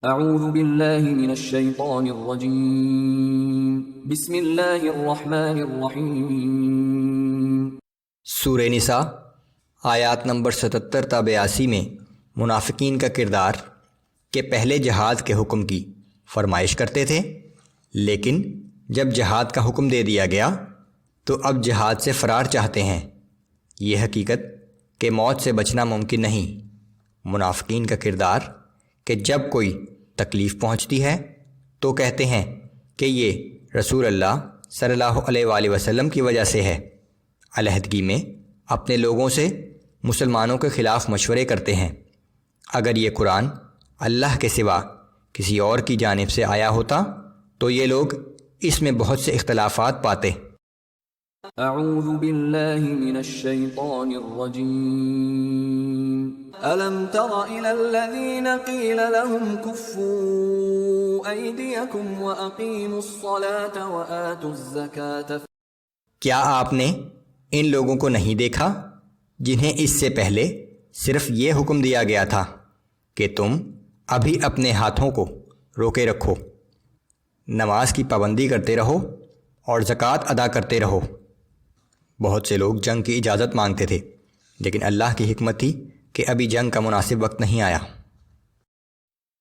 اعوذ باللہ من الشیطان الرجیم بسم اللہ الرحمن الرحیم۔ سورہ نساء آیات نمبر 77 تا 82 میں منافقین کا کردار کہ پہلے جہاد کے حکم کی فرمائش کرتے تھے، لیکن جب جہاد کا حکم دے دیا گیا تو اب جہاد سے فرار چاہتے ہیں۔ یہ حقیقت کہ موت سے بچنا ممکن نہیں۔ منافقین کا کردار کہ جب کوئی تکلیف پہنچتی ہے تو کہتے ہیں کہ یہ رسول اللہ صلی اللہ علیہ وآلہ وسلم کی وجہ سے ہے۔ علیحدگی میں اپنے لوگوں سے مسلمانوں کے خلاف مشورے کرتے ہیں۔ اگر یہ قرآن اللہ کے سوا کسی اور کی جانب سے آیا ہوتا تو یہ لوگ اس میں بہت سے اختلافات پاتے۔ اعوذ باللہ من الشیطان الرجیم۔ الم تر الى الذین قیل لهم کفوا ایدیکم واقیموا الصلاة وآتوا الزکاة۔ کیا آپ نے ان لوگوں کو نہیں دیکھا جنہیں اس سے پہلے صرف یہ حکم دیا گیا تھا کہ تم ابھی اپنے ہاتھوں کو روکے رکھو، نماز کی پابندی کرتے رہو اور زکوٰۃ ادا کرتے رہو۔ بہت سے لوگ جنگ کی اجازت مانگتے تھے، لیکن اللہ کی حکمت تھی کہ ابھی جنگ کا مناسب وقت نہیں آیا۔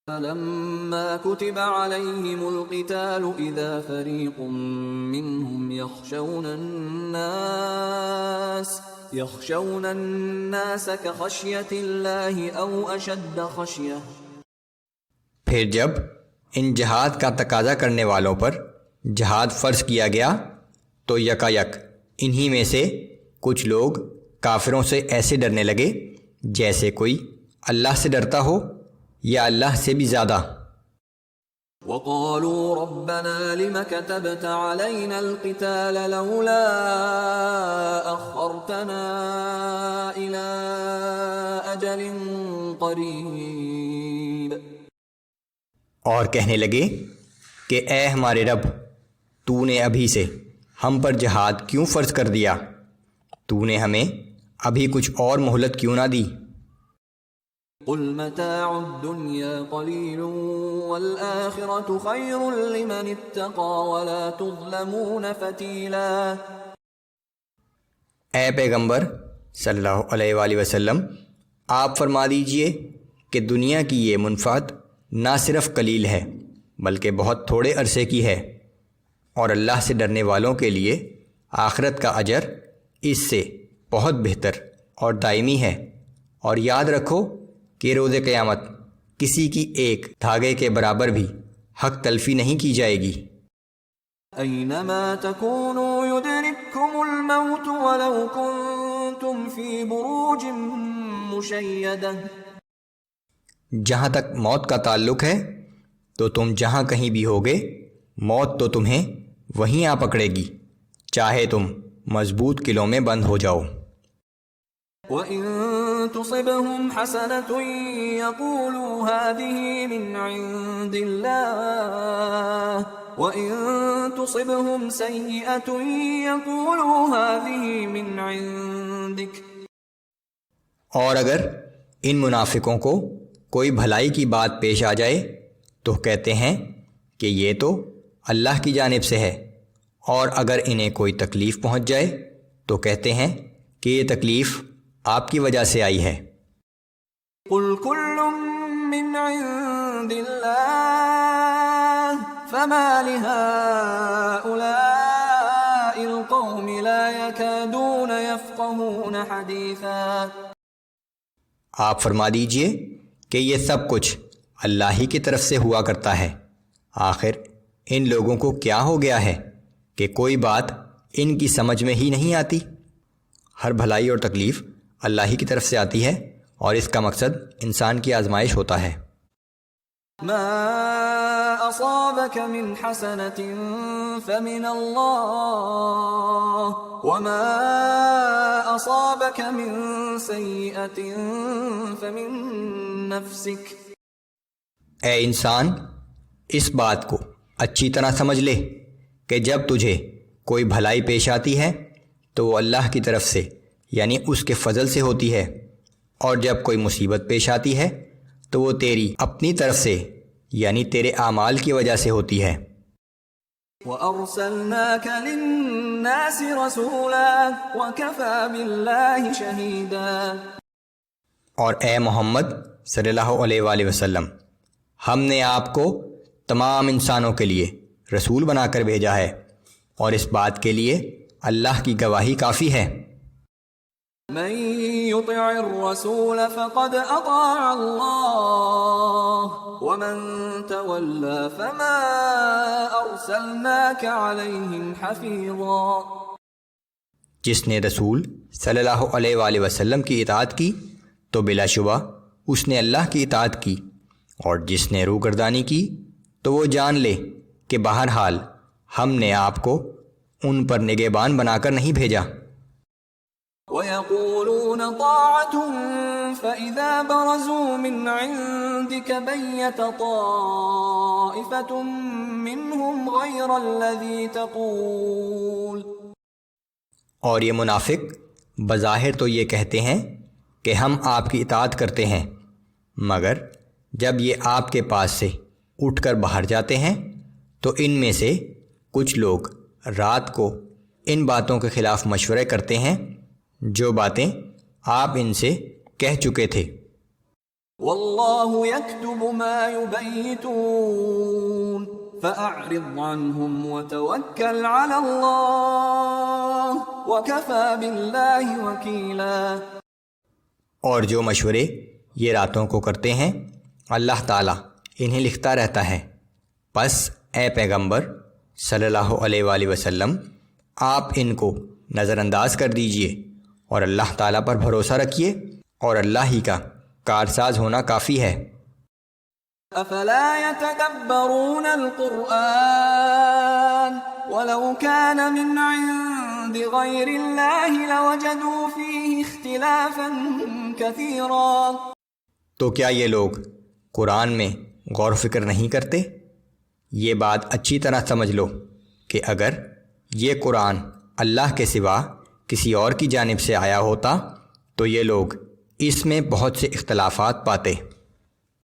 فَلَمَّا كُتِبَ عَلَيْهِمُ الْقِتَالُ إِذَا فَرِيقٌ مِّنْهُمْ يَخْشَوْنَ النَّاسَ كَخَشْيَةِ اللَّهِ أَوْ أَشَدَّ خَشْيَةً۔ پھر جب ان جہاد کا تقاضا کرنے والوں پر جہاد فرض کیا گیا تو یکایک انہی میں سے کچھ لوگ کافروں سے ایسے ڈرنے لگے جیسے کوئی اللہ سے ڈرتا ہو یا اللہ سے بھی زیادہ۔ وَقَالُوا رَبَّنَا لِمَ كَتَبْتَ عَلَيْنَا الْقِتَالَ لَوْلَا أَخَّرْتَنَا إِلَىٰ أَجَلٍ قَرِيبٍ۔ اور کہنے لگے کہ اے ہمارے رب، تو نے ابھی سے ہم پر جہاد کیوں فرض کر دیا؟ تو نے ہمیں ابھی کچھ اور مہلت کیوں نہ دی؟ قُلْ مَتَاعُ الدُّنْيَا قَلِيلٌ وَالْآخِرَةُ خَيْرٌ لِمَنِ اتَّقَىٰ وَلَا تُظْلَمُونَ فَتِيلًا۔ اے پیغمبر صلی اللہ علیہ وآلہ وسلم، آپ فرما دیجئے کہ دنیا کی یہ منفعت نہ صرف قلیل ہے بلکہ بہت تھوڑے عرصے کی ہے، اور اللہ سے ڈرنے والوں کے لیے آخرت کا اجر اس سے بہت بہتر اور دائمی ہے۔ اور یاد رکھو کہ روز قیامت کسی کی ایک دھاگے کے برابر بھی حق تلفی نہیں کی جائے گی۔ اینما تکونوا یدرککم الموت ولو کنتم فی بروج مشیدہ۔ جہاں تک موت کا تعلق ہے تو تم جہاں کہیں بھی ہوگے، موت تو تمہیں وہیں آ پکڑے گی، چاہے تم مضبوط قلعوں میں بند ہو جاؤ۔ وَإِن تُصِبْهُمْ حَسَنَةٌ يَقُولُوا هَٰذِهِ مِنْ عِندِ اللَّهِ وَإِن تُصِبْهُمْ سَيِّئَةٌ يَقُولُوا هَٰذِهِ مِنْ عِندِكَ۔ اور اگر ان منافقوں کو کوئی بھلائی کی بات پیش آ جائے تو کہتے ہیں کہ یہ تو اللہ کی جانب سے ہے، اور اگر انہیں کوئی تکلیف پہنچ جائے تو کہتے ہیں کہ یہ تکلیف آپ کی وجہ سے آئی ہے۔ قُلْ كُلٌّ مِّنْ عِندِ اللَّهِ فَمَا لِهَٰؤُلَاءِ الْقَوْمِ لَا يَكَادُونَ يَفْقَهُونَ حَدِيثًا۔ آپ فرما دیجئے کہ یہ سب کچھ اللہ ہی کی طرف سے ہوا کرتا ہے، آخر ان لوگوں کو کیا ہو گیا ہے کہ کوئی بات ان کی سمجھ میں ہی نہیں آتی؟ ہر بھلائی اور تکلیف اللہ ہی کی طرف سے آتی ہے، اور اس کا مقصد انسان کی آزمائش ہوتا ہے۔ ما اصابك من حسنة فمن الله وما اصابك من سيئة فمن نفسك۔ اے انسان، اس بات کو اچھی طرح سمجھ لے کہ جب تجھے کوئی بھلائی پیش آتی ہے تو وہ اللہ کی طرف سے یعنی اس کے فضل سے ہوتی ہے، اور جب کوئی مصیبت پیش آتی ہے تو وہ تیری اپنی طرف سے یعنی تیرے اعمال کی وجہ سے ہوتی ہے۔ وَأَرْسَلْنَاكَ لِلنَّاسِ رَسُولًا وَكَفَى بِاللَّهِ شَهِيدًا۔ اور اے محمد صلی اللہ علیہ وآلہ وسلم، ہم نے آپ کو تمام انسانوں کے لیے رسول بنا کر بھیجا ہے، اور اس بات کے لیے اللہ کی گواہی کافی ہے۔ من يطع الرسول فقد اطاع الله ومن تولى فما ارسلناك عليهم حفيظا۔ جس نے رسول صلی اللہ علیہ وآلہ وسلم کی اطاعت کی تو بلا شبہ اس نے اللہ کی اطاعت کی، اور جس نے روگردانی کی تو وہ جان لے کہ بہرحال ہم نے آپ کو ان پر نگہبان بنا کر نہیں بھیجا۔ وَيَقُولُونَ طَاعَةٌ فَإِذَا بَرَزُوا مِنْ عِنْدِكَ بَيَّتَ طَائِفَةٌ مِّنْهُمْ غَيْرَ الَّذِي تَقُولُ۔ اور یہ منافق بظاہر تو یہ کہتے ہیں کہ ہم آپ کی اطاعت کرتے ہیں، مگر جب یہ آپ کے پاس سے اٹھ کر باہر جاتے ہیں تو ان میں سے کچھ لوگ رات کو ان باتوں کے خلاف مشورے کرتے ہیں جو باتیں آپ ان سے کہہ چکے تھے۔ واللہ یکتب ما یبیتون فأعرض عنہم وتوکل علی اللہ وکفی باللہ وکیلا۔ اور جو مشورے یہ راتوں کو کرتے ہیں اللہ تعالیٰ انہیں لکھتا رہتا ہے، پس اے پیغمبر صلی اللہ علیہ وآلہ وسلم آپ ان کو نظر انداز کر دیجئے اور اللہ تعالیٰ پر بھروسہ رکھیے، اور اللہ ہی کا کارساز ہونا کافی ہے۔ افلا يتدبرون القرآن ولو كان من عند غير الله لوجدوا فيه اختلافا كثيرا۔ تو کیا یہ لوگ قرآن میں غور و فکر نہیں کرتے؟ یہ بات اچھی طرح سمجھ لو کہ اگر یہ قرآن اللہ کے سوا کسی اور کی جانب سے آیا ہوتا تو یہ لوگ اس میں بہت سے اختلافات پاتے۔